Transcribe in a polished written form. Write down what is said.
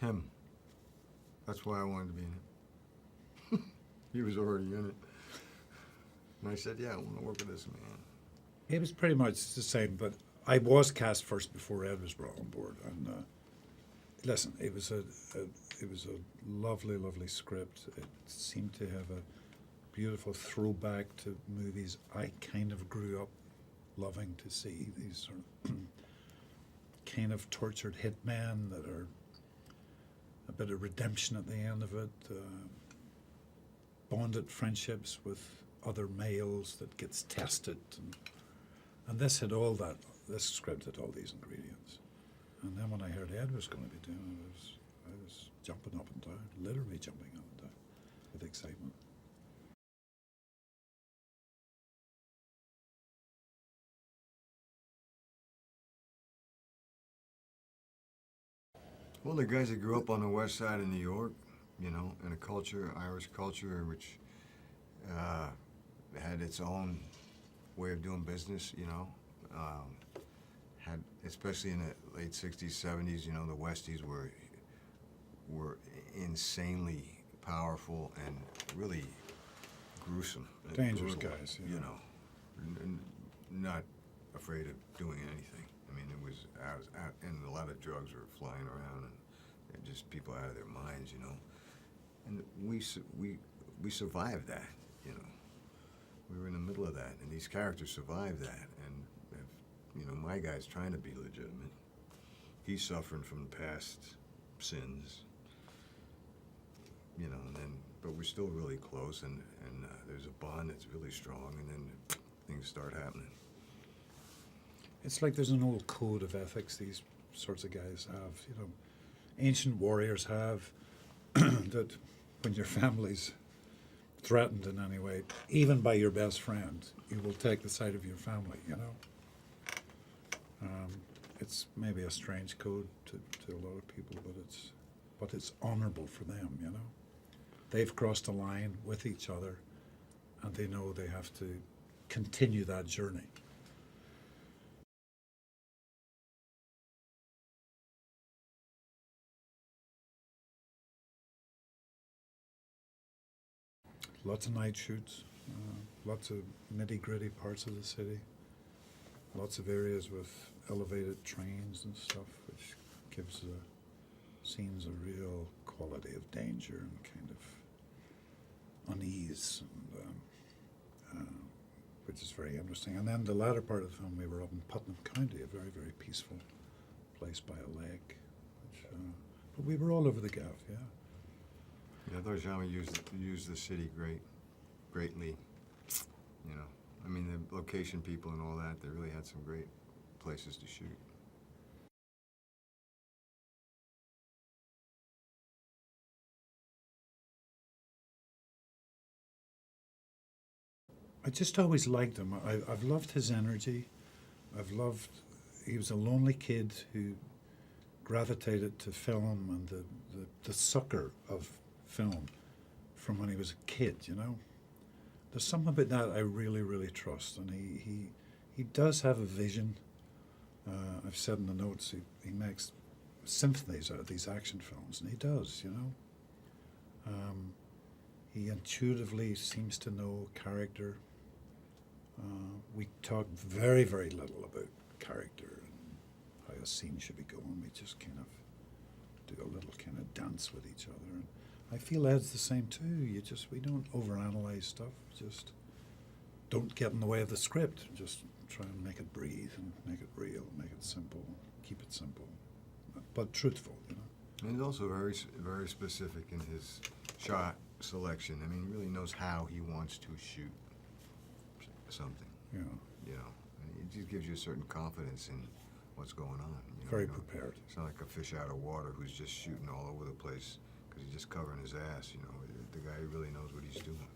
Him. That's why I wanted to be in it. He was already in it. And I said, yeah, I want to work with this man. It was pretty much the same, but I was cast first before Ed was brought on board. And listen, it was a lovely, lovely script. It seemed to have a beautiful throwback to movies I kind of grew up loving to see. These sort of kind of tortured hitmen that are a bit of redemption at the end of it. Bonded friendships with other males that gets tested, and this had all that. This script had all these ingredients. And then when I heard Ed was going to be doing it, I was jumping up and down, literally jumping up and down with excitement. Well, the guys that grew up on the west side of New York, you know, in a culture, Irish culture, which had its own way of doing business, you know, had, especially in the late 60s, 70s, you know, the Westies were insanely powerful and really gruesome. And Dangerous brutal, guys, you know, not afraid of doing anything. I mean, it was out, and a lot of drugs were flying around, and just people out of their minds, you know. And we survived that, you know. We were in the middle of that, and these characters survived that. And if, you know, my guy's trying to be legitimate. He's suffering from past sins, you know. And then, but we're still really close, and there's a bond that's really strong, and then things start happening. It's like there's an old code of ethics these sorts of guys have. You know, ancient warriors have that when your family's threatened in any way, even by your best friend, you will take the side of your family, you know. It's maybe a strange code to a lot of people, but it's honorable for them, you know. They've crossed a line with each other, and they know they have to continue that journey. Lots of night shoots, lots of nitty-gritty parts of the city, lots of areas with elevated trains and stuff, which gives the scenes a real quality of danger and kind of unease, and, which is very interesting. And then the latter part of the film, we were up in Putnam County, a very, very peaceful place by a lake. Which, but we were all over the gaff, yeah. Yeah, I thought Jean used the city greatly. You know, I mean, the location people and all that, they really had some great places to shoot. I just always liked him. I've loved his energy. He was a lonely kid who gravitated to film and the sucker of film from when he was a kid, you know. There's something about that I really, really trust, and he does have a vision. I've said in the notes he makes symphonies out of these action films, and he does, you know. He intuitively seems to know character. We talk very, very little about character and how a scene should be going. We just kind of do a little kind of dance with each other. And I feel Ed's the same too. We don't overanalyze stuff. Just don't get in the way of the script. Just try and make it breathe and make it real, make it simple, keep it simple, but truthful, you know. And he's also very, very specific in his shot selection. I mean, he really knows how he wants to shoot something. Yeah. You know, and it just gives you a certain confidence in what's going on. You know, Very you know, prepared. It's not like a fish out of water who's just shooting all over the place because he's just covering his ass. You know, the guy really knows what he's doing.